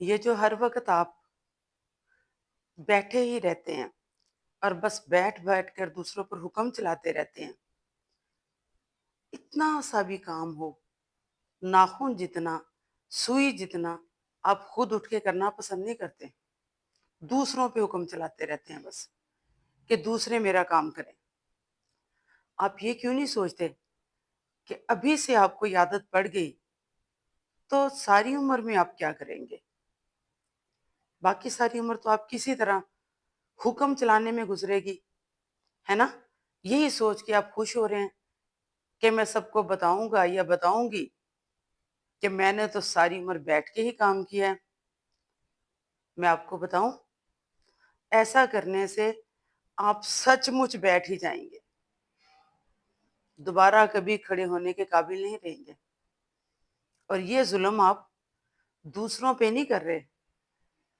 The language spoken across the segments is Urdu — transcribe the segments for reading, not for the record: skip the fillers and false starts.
یہ جو ہر وقت آپ بیٹھے ہی رہتے ہیں اور بس بیٹھ بیٹھ کر دوسروں پر حکم چلاتے رہتے ہیں، اتنا سا بھی کام ہو، ناخن جتنا، سوئی جتنا، آپ خود اٹھ کے کرنا پسند نہیں کرتے، دوسروں پہ حکم چلاتے رہتے ہیں بس کہ دوسرے میرا کام کریں۔ آپ یہ کیوں نہیں سوچتے کہ ابھی سے آپ کو یہ عادت پڑ گئی تو ساری عمر میں آپ کیا کریں گے؟ باقی ساری عمر تو آپ کسی طرح حکم چلانے میں گزرے گی، ہے نا؟ یہی سوچ کے آپ خوش ہو رہے ہیں کہ میں سب کو بتاؤں گا یا بتاؤں گی کہ میں نے تو ساری عمر بیٹھ کے ہی کام کیا ہے۔ میں آپ کو بتاؤں، ایسا کرنے سے آپ سچ مچ بیٹھ ہی جائیں گے، دوبارہ کبھی کھڑے ہونے کے قابل نہیں رہیں گے۔ اور یہ ظلم آپ دوسروں پہ نہیں کر رہے،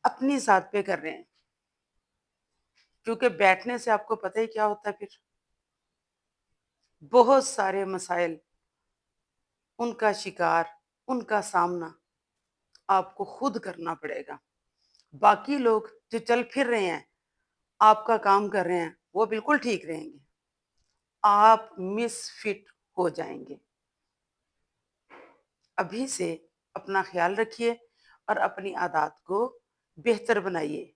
اپنی ذات پہ کر رہے ہیں، کیونکہ بیٹھنے سے آپ کو پتہ ہی کیا ہوتا ہے پھر بہت سارے مسائل، ان کا شکار، ان کا سامنا آپ کو خود کرنا پڑے گا۔ باقی لوگ جو چل پھر رہے ہیں، آپ کا کام کر رہے ہیں، وہ بالکل ٹھیک رہیں گے، آپ مس فٹ ہو جائیں گے۔ ابھی سے اپنا خیال رکھیے اور اپنی عادات کو بہتر بنائیے۔